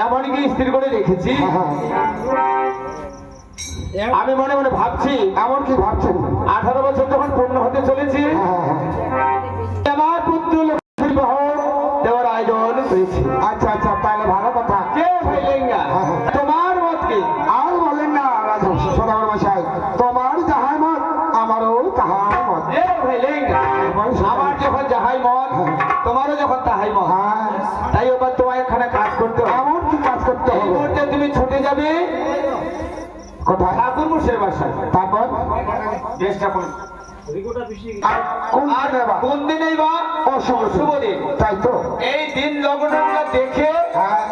এমনকি স্থির করে রেখেছি আমি মনে মনে ভাবছি। এমন কি ভাবছেন? 18 বছর যখন পূর্ণ হতে চলেছি আমার পুত্র লক্ষ্মীর বহন দেওয়ার আয়োজন হয়েছে। আচ্ছা আচ্ছা, তাহলে ভালো কথা। কে ভাই লেঙ্গা, তোমার মত কি? আর বলেন না সদাগর মশাই, তোমার যাহার মত আমারও তাহার মত। ভাই লেঙ্গা লেঙ্গা আমার যখন যাহাই মন তোমারও যখন তাহাই মন হ্যাঁ তাই এবার তোমায় এখানে কাজ করতে হবে এমন কি কাজ করতে এই হবে মুহূর্তে তুমি ছুটে যাবে কোথায় ঠাকুর মশাইয়ের বাসায় তারপর চেষ্টা করুন আর কোন আর দিনে বা? কোন দিনেই বা অশুভ দিন। শুভ দিন তাই তো এই দিন লগ্নগুলো দেখে হ্যাঁ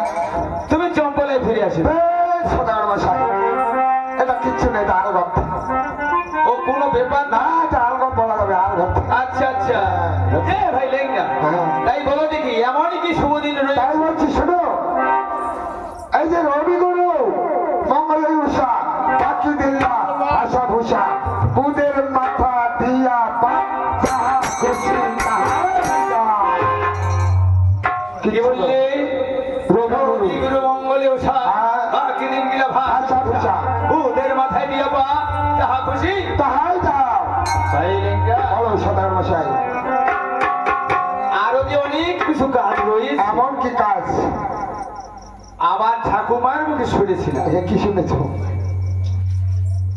তুমি চম্পলায় ফিরে আসবে বেশ সদাগর মশাই এটা কিচ্ছু নেই এটা আলগত ও কোনো ব্যাপার না না এটা আলগত বলা যাবে আলগত আচ্ছা আচ্ছা ভাই লেঙ্গা হ্যাঁ। তাই বলো দেখি এমনই কি শুভ দিন রয়েছে তাই বলছি শোনো এই যে রবিগুরু মঙ্গল উষা পাখি দিল্লা আশা ভূষা বুধের মাথা দিয়া বাচ্চা খুশি কি বললে রবি গুরু মঙ্গলে ওঠা হ্যাঁ। বাকি দিন গিলা আচ্ছা, আচ্ছা। ভূতের মাথায় দিয়া পা তাহা খুশি তাহাই যাও তাই লেঙ্গা বলো সদাগর মশাই আরো যে অনেক কিছু কাজ রয়েছে এমন কি কাজ আবার ঠাকুমার মুখে শুনেছিলাম এ কি শুনেছ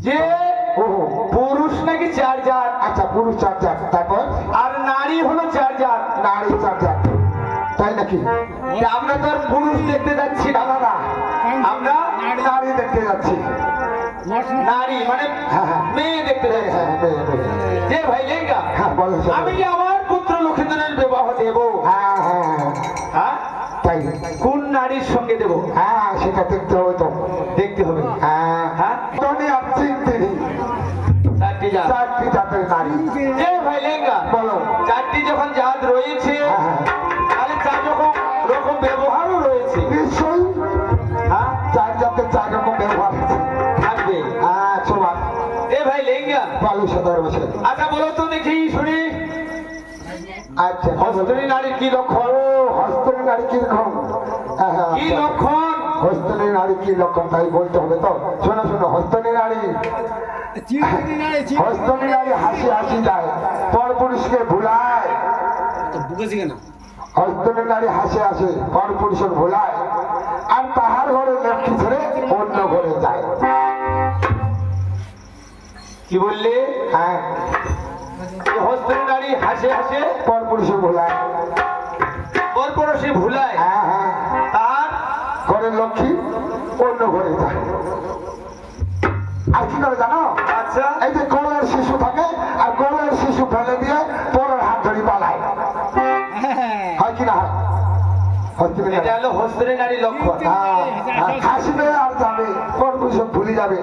যে ওহো পুরুষ নাকি 4 জাত আচ্ছা পুরুষ চার চার তারপর আর নারী হলো 4 জাত নারী চার চার তাই নাকি তা আমরা তো আর পুরুষ দেখতে যাচ্ছি না না না আমরা নারী দেখতে যাচ্ছি নারী মানে হ্যাঁ, হ্যাঁ। মেয়ে দেখতে যাচ্ছি হ্যাঁ মেয়ে, মেয়ে। যে ভাই লেঙ্গা হ্যাঁ বলো সদাগর। আমি কি আমার পুত্র লক্ষ্মীধরের বিবাহ দেব হ্যাঁ হ্যাঁ হ্যাঁ। হ্যাঁ তাই কোন নারীর সঙ্গে দেব হ্যাঁ সেটা দেখতে হবে তো দেখতে হবে হ্যাঁ হ্যাঁ টনি আর চিন্তিনি 4টি জাত চারটি জাতের নারী যে ভাই লেঙ্গা বলো 4টি যখন জাত রয়েছে হ্যাঁ হ্যাঁ তাহলে 4 রকম ব্যবহারও রয়েছে নিশ্চয়ই হ্যাঁ চার জাতের 4 রকম ব্যবহার আছে থাকবে হ্যাঁ শোভা এ ভাই লেঙ্গা বালু সদর বসে আচ্ছা বলো তো দেখি শুনি আচ্ছা হস্তনী নারীর কি লক্ষণ ও হস্তনী নারী কিরকম হ্যাঁ হ্যাঁ কি আচ্ছা। লক্ষণ হস্তনী নারী কি লক্ষণ তাই বলতে হবে তো শোনো শোনো হস্তনী নারী হস্তনী নারী হাসি হাসি যায় পর পুরুষকে ভুলায় হস্তনী নারী হাসি হাসি পর পুরুষকে ভুলায় আর তাহার ঘরে লক্ষ্মী ছেড়ে অন্য ঘরে যায় কি বললে হ্যাঁ হস্তনী নারী হাসে হাসে পর পুরুষে ভুলায় পরপরশে ভুলায় হ্যাঁ হ্যাঁ তার ঘরের লক্ষ্মী অন্য ঘরে যায় আর কি করে জানো আচ্ছা এই যে কোলের শিশু থাকে আর কোলের শিশু ফেলে দিয়ে পরের হাত ধরি পালায় হয় কি না হয় হস্তনী নারী। এটা হলো হস্তনী নারীর লক্ষণ হ্যাঁ, আর হাসবে আর যাবে পর পুরুষ ভুলে যাবে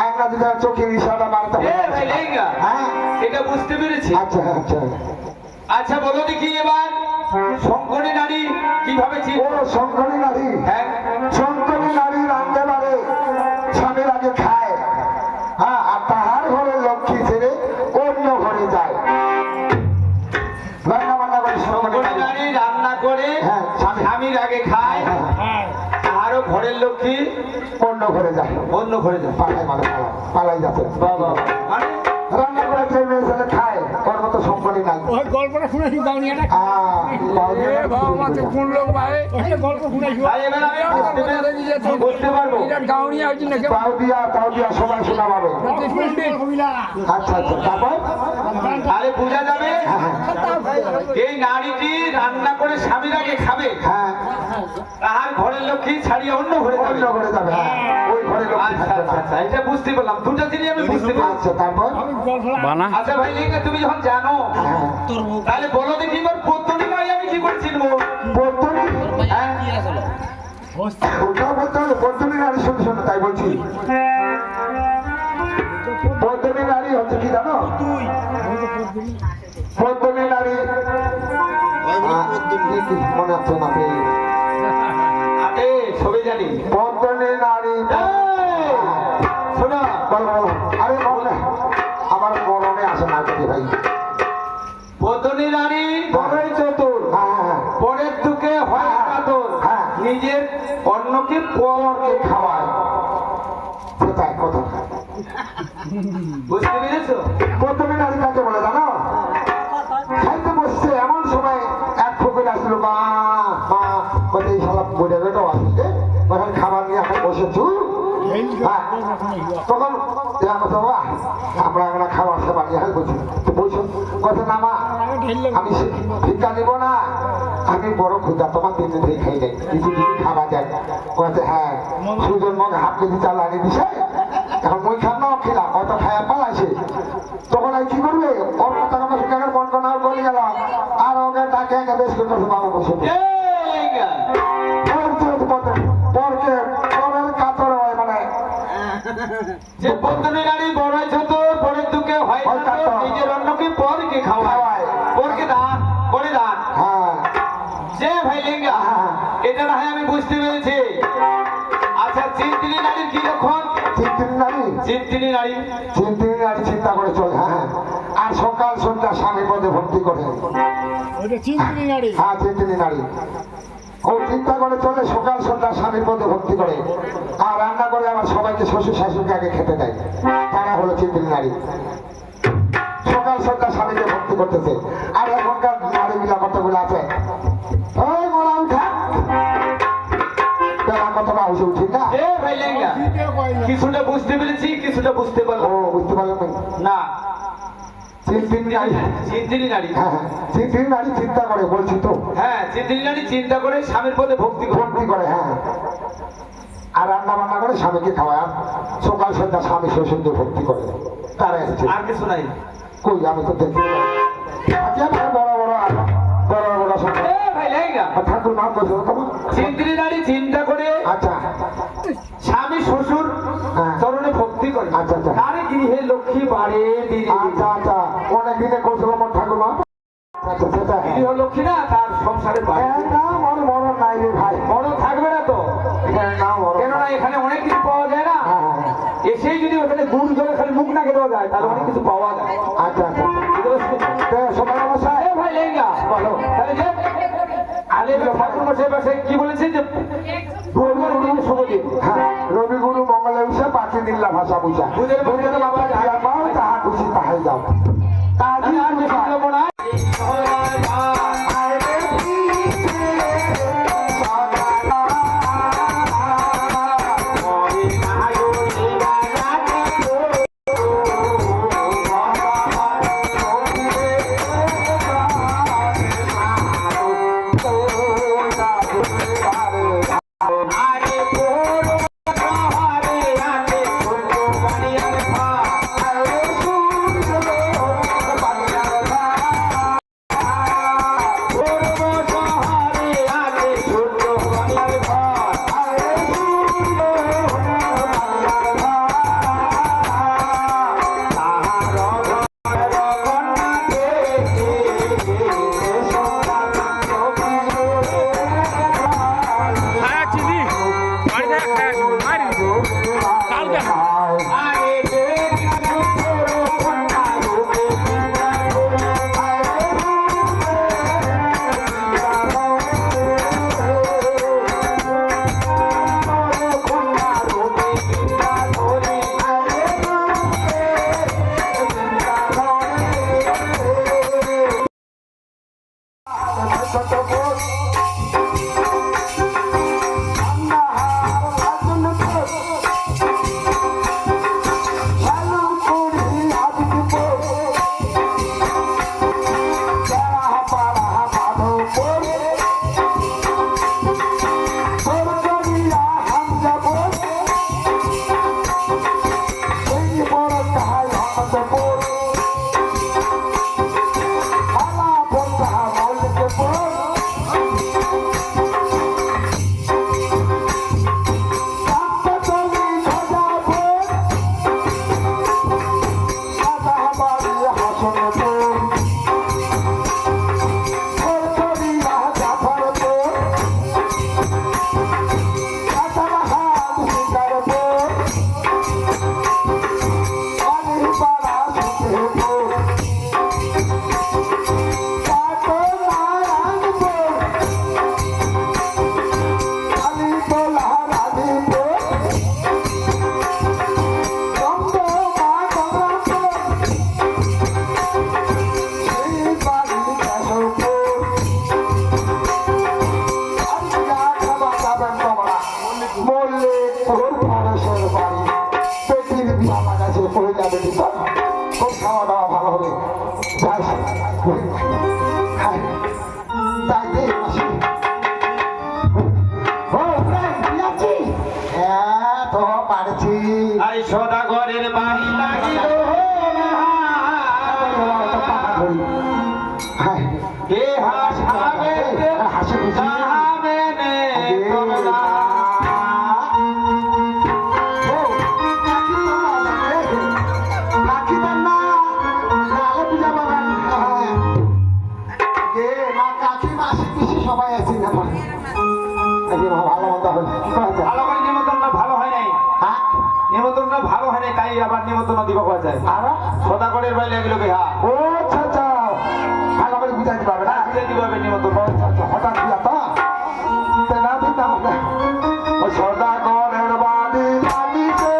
আয়না যদি চোখের ইশারা মারতে এ হবে ভাই লেঙ্গা হ্যাঁ এটা বুঝতে পেরেছি আচ্ছা আচ্ছা আচ্ছা বলো দেখি এবার শঙ্করী নারী কিভাবে চিন ও শঙ্করী নারী হ্যাঁ শঙ্করী নারী রান্ধে পারে স্বামীর আগে খায় হ্যাঁ আর তাহার ঘরে লক্ষ্মী ছেড়ে অন্য ঘরে যায় রান্না বান্না করে শঙ্করী শঙ্করী নারী নারী রান্না করে হ্যাঁ, স্বামী। স্বামীর আগে খায় আরো ঘরের লক্ষ্মী অন্য ঘরে যায় অন্য ঘরে যায় পালাই মানে পালাই যাচ্ছে বাবা মানে রান্না করে যে মেয়ে ছেলে খায় ওর মতো শঙ্করী নাই ওই গল্পটা শুনেছি গাউনিয়াটা বাবা মাতে কোন লোক ভাই ওই গল্প শুনেছি তাই এবার আমি বুঝতে পারবো গাউনিয়া হচ্ছে নাকি তাও দিয়া সবাই শোনা পাবে আচ্ছা আচ্ছা তারপর তাহলে বোঝা যাবে এই নারীটি রান্না করে স্বামীর আগে খাবে হ্যাঁ তাহার ঘরের লক্ষ্মী ছাড়িয়ে অন্য ঘরে যাবে অন্য ঘরে যাবে হ্যাঁ ওই ঘরে লক্ষ্মী আচ্ছা থাকবে আচ্ছা না। আচ্ছা এটা বুঝতে পারলাম দুটো জিনিস আমি বুঝতে পারলাম আচ্ছা তারপর আচ্ছা ভাই লেঙ্গা তুমি যখন জানো হ্যাঁ তাহলে বলো দেখি এবার পদ্ধতি নারী আমি কি করে চিনবো পদ্ধতি হ্যাঁ ওটাও বলতে হবে পদ্ধতি নারী শুনে শুনে তাই বলছি পদ্ধতি নারী হচ্ছে কি জানো পদ্ধতি নারী মনে হচ্ছে না এ সবে জানি পদ্ধতি নারী এই, শোনো বলো বলো আরে মনে আমার মরণে আসে না যদি ভাই পদ্ধতি নারী বড়ই চতুর হ্যাঁ পরের দুকে হয় কাতর হ্যাঁ। নিজের অন্যকে পরকে খাওয়ায় সেটাই কথা বুঝতে পেরেছো প্রথমে নারী কাকে বলে জানো খাইতে বসছে এমন সময় এক ফকির আসলো মা মা কত এই শালা বলে বেটো আসছে তখন খাবার নিয়ে এখন বসেছু হ্যাঁ তখন বাবা আমরা আমরা খাওয়া খাবার ইহাই বলছি তো বলছো কথা না মা আমি ভিক্ষা নিব না আমি বড় ক্ষুদা তোমার দিন থেকে খাই যাই কিছু যদি খাওয়া যায় বলছে হ্যাঁ সুজন মগে হাফ কেজি চাল আনি দিছে এখন মই খানাও খেলাম অত খায়া পালাইছে তখন আর কি করবে ওর কথা কথা শুনে মন কোন আর বলে গেল আর ওকে ডাকে এনে বেশ করতে বাবা বসে পরকে পরের কাতর হয় মানে যে বন্ধনে নারী বড় ছোট পরের দুঃখে হয় না তো, নিজের অন্নকে পরকে খাওয়ায় পরকে দান করে দান হ্যাঁ যে ভাই লেঙ্গা এটা না হয় আমি বুঝতে পেরেছি। আচ্ছা চিন্তিনী নারীর কি লক্ষণ? চিন্তিনী নারী চিন্তিনী নারী চিন্তিনী নারী চিন্তা করে চলে হ্যাঁ আর সকাল সন্ধ্যা স্বামী পদে ভক্তি করে হ্যাঁ চিন্তিনী নারী ও চিন্তা করে চলে সকাল সন্ধ্যা স্বামীর পদে ভক্তি করে আর রান্না করে আবার সবাইকে শ্বশুর শাশুড়িকে আগে খেতে দেয় তারা হলো চিন্তিনী নারী সকাল সন্ধ্যা স্বামীকে ভক্তি করতেছে আর এখনকার নারীগুলা কতগুলো আছে ওই মোরা উঠা বেলা কতটা হয়েছে উঠি না এ ভাই লেঙ্গা কিছুটা বুঝতে পেরেছি কিছুটা বুঝতে ও পারলাম বুঝতে পারলাম না। চিন্তিনী নারী চিন্তিনী নারী হ্যাঁ হ্যাঁ চিন্তিনী নারী চিন্তা করে বলছি তো হ্যাঁ চিন্তিনী নারী চিন্তা করে স্বামীর পদে ভক্তি করে ভক্তি করে হ্যাঁ আর রান্না বান্না করে স্বামীকে খাওয়ায় আর সকাল সন্ধ্যা স্বামী শ্বশুরকে ভক্তি করে তারা এসছে আর কিছু নাই। কই আমি তো দেখি না। আজকে আমার বড় বড় আর বড় বড় সব এ ভাই লেঙ্গা ঠাকুর নাম করছে তোমার চিন্তিনী নারী চিন্তা করে আচ্ছা স্বামী শ্বশুর হ্যাঁ। চরণে ভক্তি করে আচ্ছা, আচ্ছা। তারে গৃহে লক্ষ্মী বাড়ে দিদি আচ্ছা আচ্ছা অনেক দিনে করছিল আমার ঠাকুর মা আচ্ছা সেটা গৃহ লক্ষ্মী না তার সংসারে বাড়ে না মর মর নাই রে ভাই বড় থাকবে না তো না মর কেননা এখানে অনেক কিছু পাওয়া যায় না হ্যাঁ হ্যাঁ এসেই যদি ওখানে গুড় জলে খালি মুখ না দেওয়া যায় তাহলে অনেক কিছু পাওয়া যায়। আচ্ছা আচ্ছা সবাই নমস্কার এ ভাই লেঙ্গা বলো তাহলে যে আলে ঠাকুর মশাই পাশে কি বলেছে যে ভগবান উনি শুভদিন হ্যাঁ রবি গুরু মঙ্গলে উষা পাখি দিল্লা ভাষা বুঝা বুঝে বুঝে বাবা যা পাও তাহা খুশি তাহাই যাও আমি আর বেশি বলবো না। হয়ে যাবে খুব খাওয়া দাওয়া ভালো হবে যাই তাই দে মাসি হ্যাঁ তো পারছি আই সদাগরের বাড়ি লাগিল কে হাসাবে হাসি খুশি তাহাবে নে তোমরা। সবাই আছি না ভালো মতো ভালো করে নিমন্ত্রণটা ভালো হয় নাই, নিমন্ত্রণটা ভালো হয় নাই, তাই আবার নিমন্ত্রণ দিব করা যায়। সদাগরের বাড়ি লাগিল কে হা ও আচ্ছা আচ্ছা ভালো করে বুঝাইতে পারবে না বুঝে দিবে নিমন্ত্রণ। হঠাৎ দিয়া তো না ঠিক না ও সদাগরের বাড়ি লাগিছে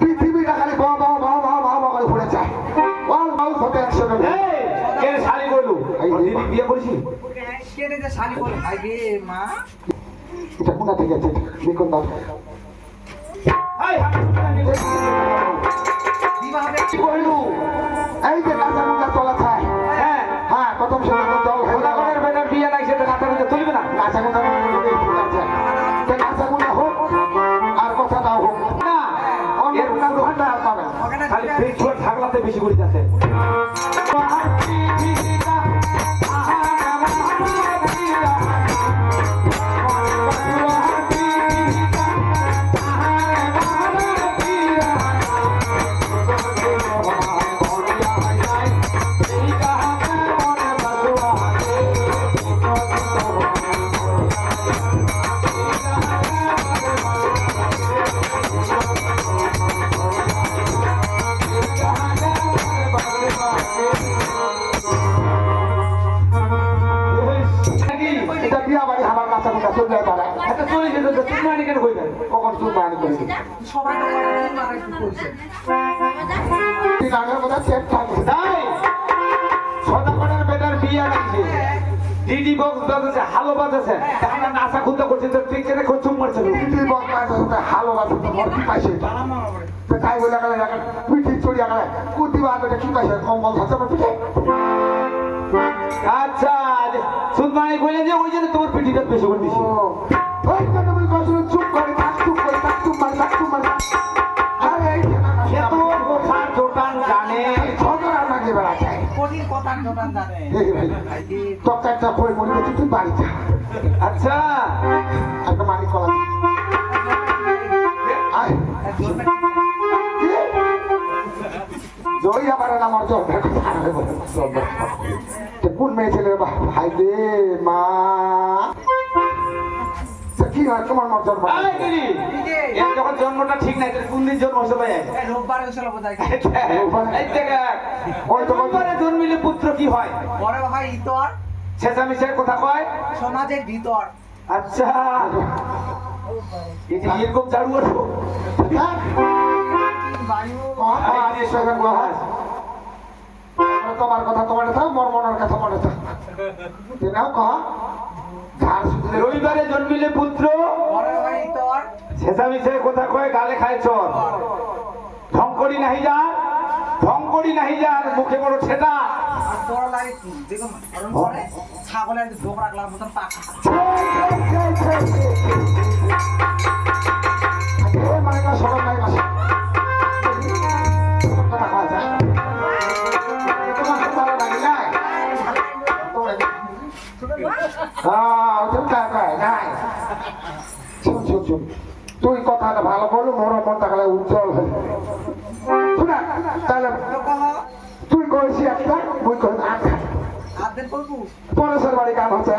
পৃথিবীটা খালি বাহ বাহ বাহ বাহ বাহ বাহ করে ঘুরে যায় ওয়াল মাউস হতে একসাথে এই, কে রে শালি বলু? ওর দিদি বিয়ে করেছি? কেটে যে শালি বলে ভাই রে মা এটা কোনটা থেকে আছে দেখুন দাও এই, দিবা হবে কি কইলু? এই যে কাঁচা মুখা চলা চায় হ্যাঁ, হ্যাঁ প্রথম সময় তো জল হয়ে যাবে সদাগরের বেটার বিয়ে লাগছে তো নাতা নিতে তুলবে না? কাঁচা মুখা কাঁচা মুখা হোক আর কথাটাও হোক না, অন্য এর কোনো ঘন্টা আর পাবে না ওখানে খালি ফেক ছোট থাকলাতে বেশি করে যাচ্ছে। এটা বিয়া বাড়ি আমার কাঁচা মুখা চলে তারা আচ্ছা চলে যেত তো তুমি আনি কেন কইবেন? কখন চুল বানি করে সবাই তো করে দিন আর একটু করছে তিন আগের কথা সেট থাকে তাই সদাগরের বেটার বিয়ে লাগছে, ডিডি বক্স বাজছে, হালো বাজছে, তাহলে নাসা খুঁজতে করছে তো তুই কেন খুঁজুম মারছে? পিঠি বক পাইছে হালো আছে তো মর কি পাইছে তো তাই বলে গেলে পিঠি চড়িয়া গেলে কুতি বাগটা কি পাইছে কম্বল ধরতে পিঠে আচ্ছা সুদমানি কইলেন যে ওই জন্য তোমার পিঠিটা বেশি করে দিছি। ওই জন্য আমি কষ্ট চুপ করে থাক চুপ করে থাক চুপ মার থাক চুপ মার আরে এই এত কথা জোটান জানে ঝগড়া নাকি বেড়া যায় কঠিন কথা জোটান জানে ভাই তোকে একটা বই মনে করছি তুই বাড়ি যা আচ্ছা একটা মালিক কলা আয় জয় আবার আমার জল কোন মেয়ে ছেলের ভাই রে মা কি হয় তোমার মত জন্ম এই দিদি এর যখন জন্মটা ঠিক নাই তাহলে কোন দিন জন্ম হচ্ছে ভাই? রোববারে হয়েছিল বোধহয় এই দেখ ওই তো রোববারে জন্মিলে পুত্র কি হয়? বড় ভাই ইতর শেষামিশের কথা কয়। সমাজের ভিতর আচ্ছা এই যে এরকম ঝাড়ু ওঠো বায়ু তোমার কথা তোমার থাক মোর মনের কথা মনে থাক নাও কহ ঝাড় শুধু রবিবারে জন্মিলে পুত্র, বড় ভাই ইতর শেষামিশের কথা কয় গালে খায় চর, ঢং করি নাহি যার, ঢং করি নাহি যার, মুখে বড় ছেটা। আর বড় লাগে দেখুন ধরন করে ছাগলের ঢোক রাখলাম মতন পাখা মানে না সরম নাই মাসে কথা কয় যায় তোমার ভালো লাগে না তুই কথাটা ভালো বললো মোর মনটা গেলে উজ্জ্বল হয়ে শোনা তাহলে তুই কইছি একটা মুই কই আটটা আদেন করবো পরেশের বাড়ি কাম হচ্ছে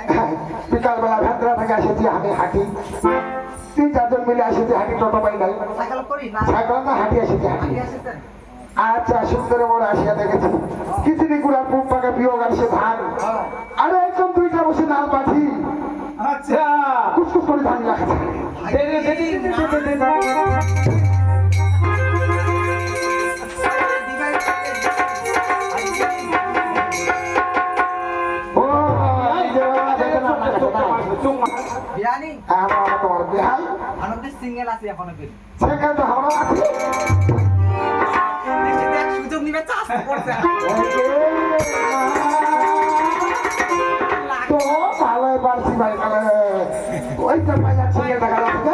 হ্যাঁ বিকালবেলা ভেতরা থেকে আসে যে আমি হাঁটি, 3-4 মিলে আসি যে হাঁটি, টোটো পাই নাই, সাইকেল করি না সাইকেল না হাঁটি আসি যে হাঁটি। হাঁটি এসেছেন আচ্ছা সুন্দর বড় আসিয়া দেখেছি খিচুড়ি গুড়ার পুপ পাকে বিয়োগ আসে ধান, আরে একদম 2টা বসে নাল পাঠি আচ্ছা কুচকুচ করে ধান রাখছে। দে দে দে দে দে দে দে দে। ও এই যে বাবা দেখেন না না চুম্মা। বিয়ানি আমার তোমার বিহাই আনন্দের সিঙ্গেল আছে এখনো বের সেখানে তো আমরা আছি। দেখছি দেখ সুযোগ নিবে চাষ করছে তো ভালো পারছি ভাই কালে ওইটা পাইয়া ছিঁড়ে দেখা যাচ্ছে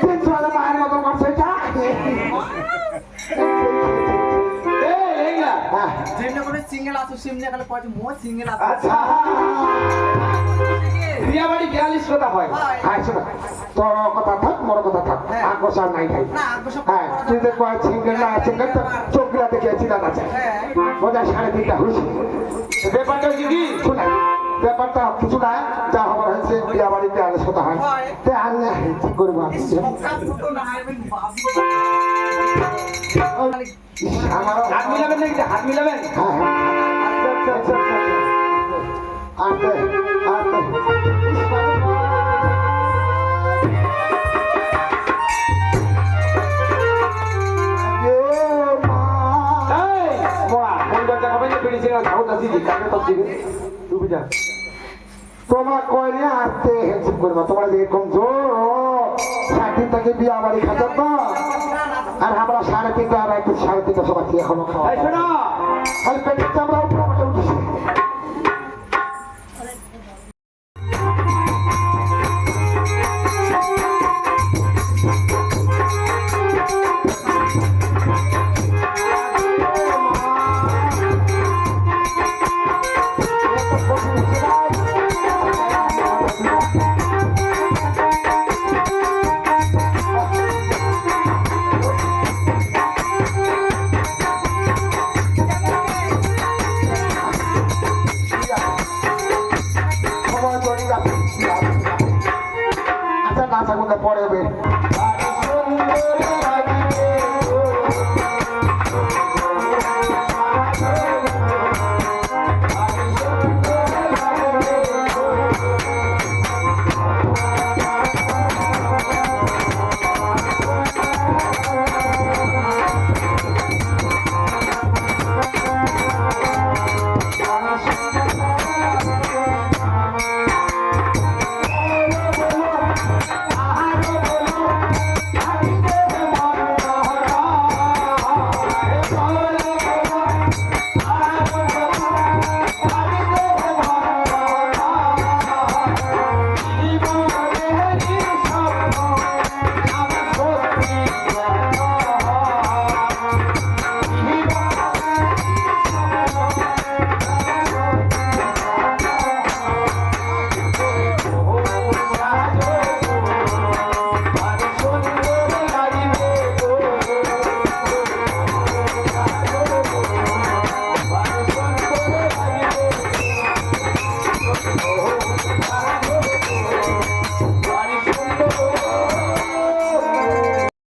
কিন্তু আলে মায়ের মতো করছে এটা। এই লেঙ্গা। হ্যাঁ, যেমনি করে সিঙ্গেল আছে সেমনি খালি কয়েছে মো সিঙ্গেল আছে আচ্ছা বিয়া বাড়ি 42 কথা হয়। হ্যাঁ শোনো তোর কথা থাক মোর কথা থাক আকর্ষণ নাই ভাই। না আকর্ষণ হ্যাঁ তুই দেখ ছিঙ্গেল না ছিঙ্গেল তো চোখগুলা দেখে চিনা আছে হ্যাঁ বোঝা 3.5টা হয়েছে ব্যাপারটা হচ্ছে কি শোনা ব্যাপারটা কিছু না যা হবার হয়েছে বিয়া বাড়িতে আলোচনা হয় তে আনলে ঠিক করবো আমি। সবকা ফুটো না আইবেন বাবু আমারও হাত মিলাবেন নাকি হাত মিলাবেন? হ্যাঁ হ্যাঁ আচ্ছা আচ্ছা আচ্ছা আচ্ছা আচ্ছা এই মোয়া কোন দরজা খাবেন না বিড়ি সিগারেট খাও দাসি দি কাকে তো দিবে তুই বুঝা তোমার কয়লে আসতে হেল্প করবো তোমার যেরকম জোর 60 থেকে বিয়া বাড়ি খাতাম তো আর আমরা 3.5 আর একটু 3.5 সবাই এখনো খাওয়া এই শোনো খালি পেটের চামড়া উপরে উঠে উঠেছে আচ্ছা না থাকুন পরে হবে